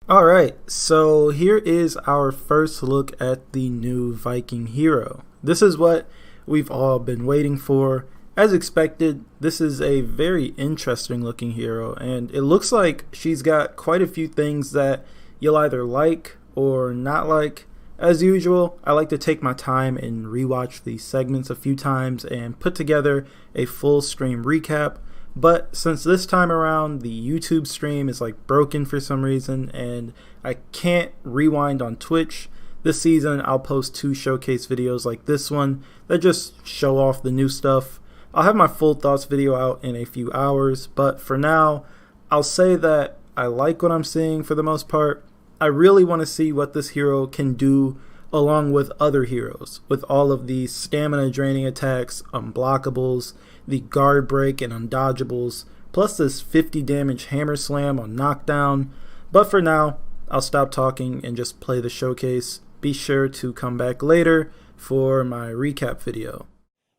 All right, so here is our first look at the new Viking hero. This is what we've all been waiting for. As expected, this is a very interesting looking hero, and it looks like she's got quite a few things that you'll either like or not like. As usual, I like to take my time and rewatch these segments a few times and put together a full stream recap. But since this time around the YouTube stream is like broken for some reason and I can't rewind on Twitch, this season I'll post two showcase videos like this one that just show off the new stuff. I'll have my full thoughts video out in a few hours, but for now, I'll say that I like what I'm seeing for the most part. I really want to see what this hero can do along with other heroes, with all of these stamina draining attacks, unblockables, the guard break and undodgeables, plus this 50 damage hammer slam on knockdown. But for now, I'll stop talking and just play the showcase. Be sure to come back later for my recap video.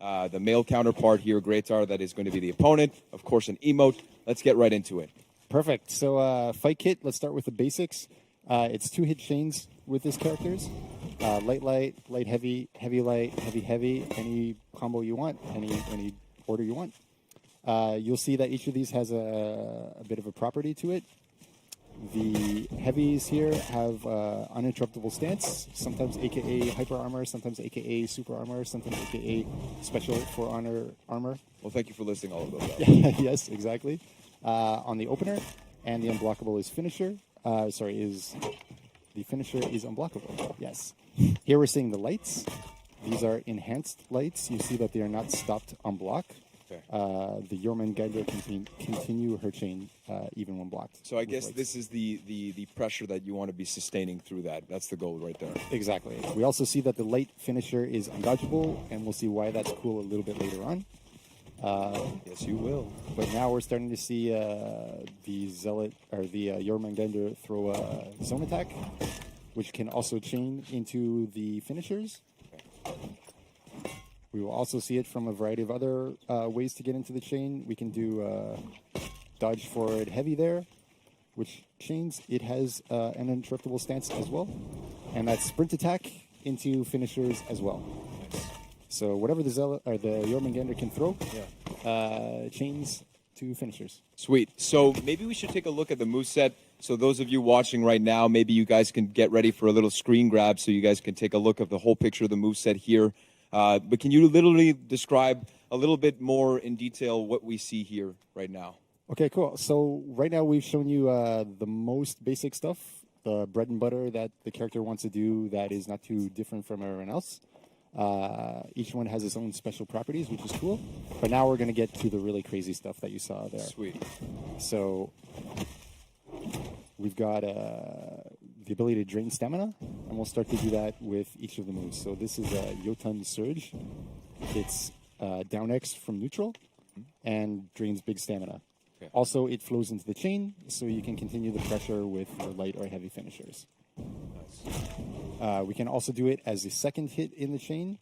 The male counterpart here, Greytar, that is going to be the opponent. Of course, an emote. Let's get right into it. Perfect. So fight kit, let's start with the basics. It's 2-hit chains with his characters. Light, light, heavy, heavy, light, heavy, heavy. Any combo you want, any order you want. You'll see that each of these has a bit of a property to it. The heavies here have uninterruptible stance, sometimes aka hyper armor, sometimes aka super armor, sometimes aka special for honor armor. Well, thank you for listing all of those out. Yes, exactly. On the opener, and the unblockable is finisher. The finisher is unblockable. Yes. Here we're seeing the lights. These are enhanced lights. You see that they are not stopped on block. Okay. The Jormungandr can continue her chain even when blocked. So I guess this is the pressure that you want to be sustaining through that. That's the goal right there. Exactly. We also see that the light finisher is undodgeable, and we'll see why that's cool a little bit later on. Yes, you will. But now we're starting to see the Zealot, or the Jormungandr throw a zone attack, which can also chain into the finishers. Okay. We will also see it from a variety of other ways to get into the chain. We can do dodge forward heavy there, which chains. It has an uninterruptible stance as well. And that's sprint attack into finishers as well. Nice. So whatever the Zealot or the Jormungandr can throw, chains to finishers. Sweet. So maybe we should take a look at the moveset. So those of you watching right now, maybe you guys can get ready for a little screen grab so you guys can take a look at the whole picture of the moveset here. But can you literally describe a little bit more in detail what we see here right now? Okay, cool. So right now we've shown you the most basic stuff, the bread and butter that the character wants to do that is not too different from everyone else. Each one has its own special properties, which is cool. But now we're going to get to the really crazy stuff that you saw there. Sweet. So we've got the ability to drain stamina, and we'll start to do that with each of the moves. So this is a Jotun Surge. It's down X from neutral and drains big stamina. Okay. Also, it flows into the chain, so you can continue the pressure with your light or heavy finishers. Nice. We can also do it as a second hit in the chain.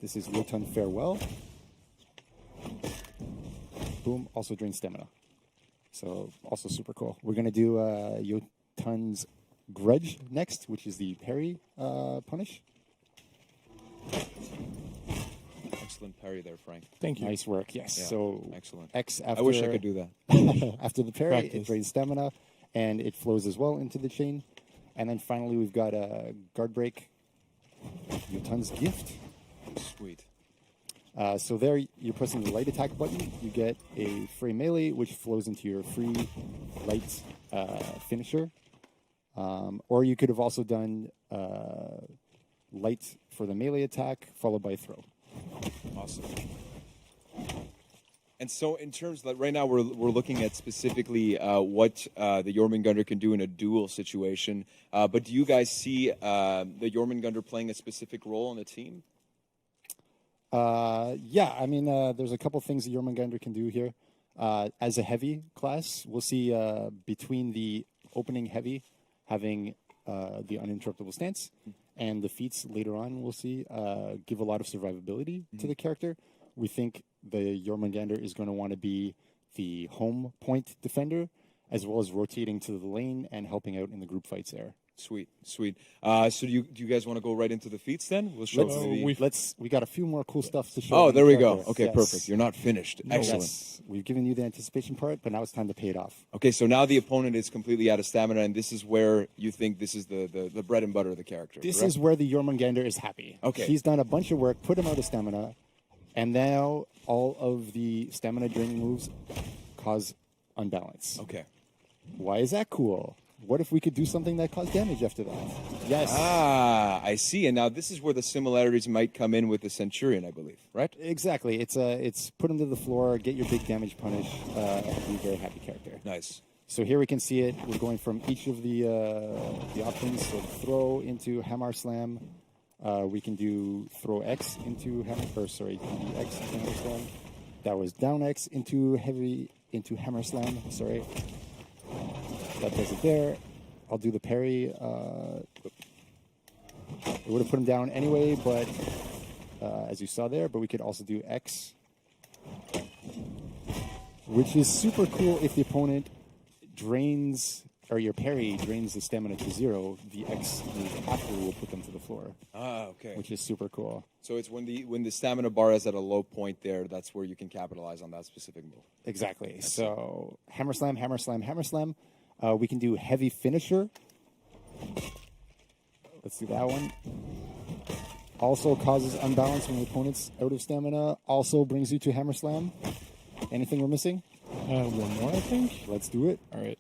This is Jotun Farewell. Boom, also drains stamina. So also super cool. We're going to do Jotun's Grudge next, which is the parry punish. Excellent parry there, Frank. Thank you. Nice work, yes. Yeah, so excellent. X after, I wish I could do that. after the parry, Practice. it drains stamina, and it flows as well into the chain. And then finally, we've got a guard break, Jotun's Gift. Sweet. So there, you're pressing the light attack button. You get a free melee, which flows into your free light finisher. Or you could have also done light for the melee attack, followed by throw. Awesome. And so in terms of, right now, we're looking at specifically what the Jormungandr can do in a duel situation. But do you guys see the Jormungandr playing a specific role on the team? Yeah, I mean, there's a couple things the Jormungandr can do here. As a heavy class, we'll see between the opening heavy having the uninterruptible stance, and the feats later on we'll see give a lot of survivability to the character. We think the Jormungandr is going to want to be the home point defender, as well as rotating to the lane and helping out in the group fights there. Sweet. So do you guys want to go right into the feats then? We'll show We got a few more cool stuff to show. Oh, there we go. Character. Okay, Yes. perfect. You're not finished. Excellent. Yes. We've given you the anticipation part, but now it's time to pay it off. Okay, so now the opponent is completely out of stamina, and this is where you think this is the bread and butter of the character. This correct? is where the Jormungandr is happy. Okay. She's done a bunch of work, put him out of stamina, and now all of the stamina draining moves cause unbalance. Okay. Why is that cool? What if we could do something that caused damage after that? Yes. Ah, I see. And now this is where the similarities might come in with the Centurion, I believe, right? Exactly. It's put him to the floor, get your big damage punish, be a very happy character. Nice. So here we can see it. We're going from each of the options. So throw into Hammer Slam. We can do throw X into Hammer, or sorry, X into Hammer Slam. That was down X into Hammer Slam. Sorry. That does it there. I'll do the parry. It would have put him down anyway, but as you saw there, but we could also do X, which is super cool if the opponent drains, or your parry drains the stamina to 0, the X move after will put them to the floor. Ah, okay. Which is super cool. So it's when the stamina bar is at a low point there, that's where you can capitalize on that specific move. Exactly. So Hammer Slam, Hammer Slam, Hammer Slam. We can do Heavy Finisher. Let's do that one. Also causes unbalance when the opponent's out of stamina. Also brings you to Hammer Slam. Anything we're missing? One more, I think. Let's do it. All right.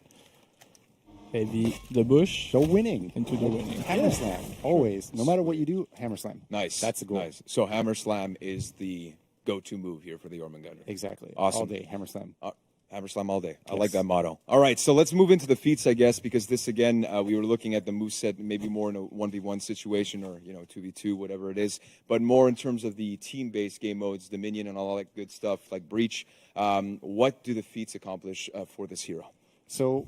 Okay, the bush Go winning. into the winning. Hammer Slam. Always. No matter what you do, Hammer Slam. Nice. That's the goal. Nice. So Hammer Slam is the go-to move here for the Jormungandr. Exactly. Awesome. All day, Hammer Slam. Hammer Slam all day. I Yes. like that motto. All right, so let's move into the feats, I guess, because this, again, we were looking at the moveset maybe more in a 1v1 situation or, 2v2, whatever it is, but more in terms of the team-based game modes, Dominion and all that good stuff like Breach. What do the feats accomplish for this hero? So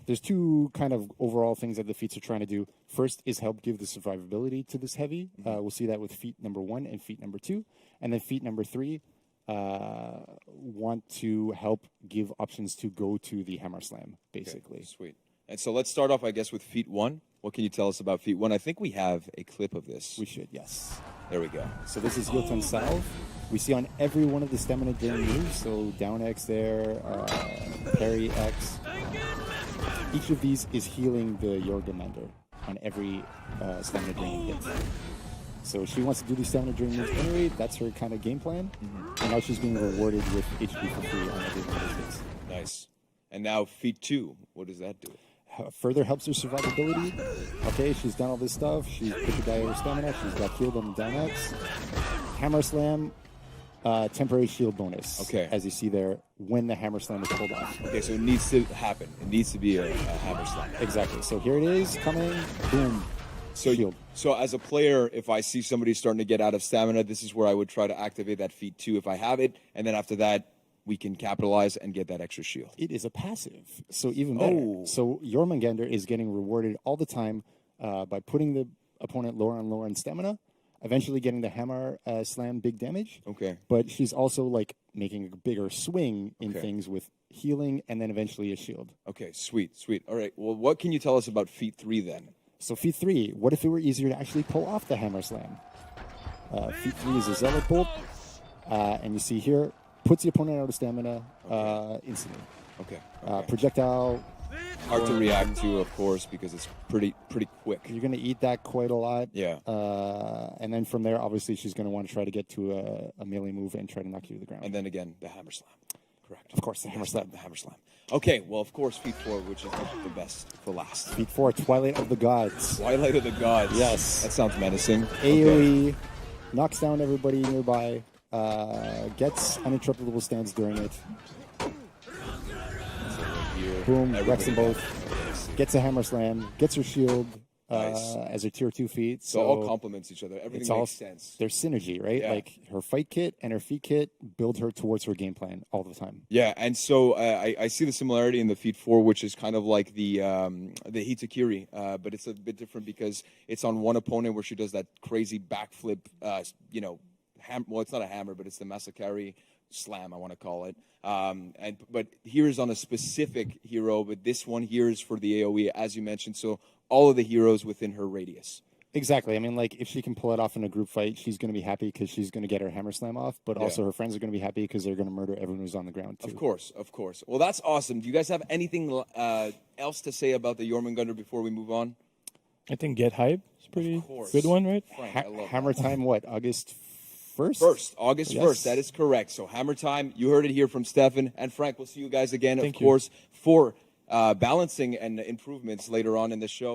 there's two kind of overall things that the feats are trying to do. First is help give the survivability to this heavy. We'll see that with feat number 1 and feat number 2. And then feat number 3 want to help give options to go to the Hammer Slam, basically. Okay, sweet. And so let's start off, I guess, with feat 1. What can you tell us about feat 1? I think we have a clip of this. We should, yes. There we go. So this is Yotan Salve. We see on every one of the stamina draining moves, so down X there, parry X. Each of these is healing the Jormungandr on every stamina draining hit. So she wants to do these stamina draining moves anyway. That's her kind of game plan. And now she's being rewarded with HP for free on every one of these hits. Nice. And now feat 2, what does that do? Further helps her survivability. Okay, she's done all this stuff. She's put the guy over stamina. She's got healed on the down X. Hammer Slam, temporary shield bonus. Okay. As you see there, when the Hammer Slam is pulled off. Okay, so it needs to happen. It needs to be a Hammer Slam. Exactly. So here it is, coming, boom, shield. So as a player, if I see somebody starting to get out of stamina, this is where I would try to activate that feat 2 if I have it, and then after that, we can capitalize and get that extra shield. It is a passive, so even better. Oh. So Jormungandr is getting rewarded all the time by putting the opponent lower and lower in stamina, eventually getting the Hammer Slam big damage. Okay. But she's also like making a bigger swing in Okay. things with healing and then eventually a shield. Okay, sweet. All right, well, what can you tell us about feat 3 then? So feat 3, what if it were easier to actually pull off the Hammer Slam? Feat 3 is a Zealot Bolt, and you see here, puts the opponent out of stamina instantly. Okay. Projectile, Hard to react to, of course, because it's pretty quick. you're going to eat that quite a lot. Yeah. And then from there, obviously, she's going to want to try to get to a melee move and try to knock you to the ground. And then again, the Hammer Slam. Correct. Of course, the Hammer Slam. The Hammer Slam. Okay, well, of course, feat 4, which is the best for last. Feat 4, Twilight of the Gods. Twilight of the Gods. Yes. That sounds menacing. AoE, knocks down everybody nearby, gets uninterruptible stance during it. Boom, wrecks them both. Gets a Hammer Slam, gets her shield Nice. as her tier 2 feat. So it all complements each other. Everything it's all makes sense. There's synergy, right? Yeah. Like her fight kit and her feat kit build her towards her game plan all the time. Yeah, and so I see the similarity in the feat 4, which is kind of like the Hitakiri, but it's a bit different because it's on one opponent where she does that crazy backflip, well, it's not a hammer, but it's the Masakari slam, I want to call it. But here is on a specific hero, but this one here is for the AoE, as you mentioned. So all of the heroes within her radius. Exactly. I mean, like, if she can pull it off in a group fight, she's going to be happy because she's going to get her hammer slam off. But also, her friends are going to be happy because they're going to murder everyone who's on the ground too. Of course, of course. Well, that's awesome. Do you guys have anything else to say about the Jormungandr before we move on? I think Get Hype is pretty course. good one, right? Frank, I love Hammer time, what, August 1st? August Yes. 1st. That is correct. So Hammer Time, you heard it here from Stefan. And Frank, we'll see you guys again, Thank of you. course, for balancing and improvements later on in the show.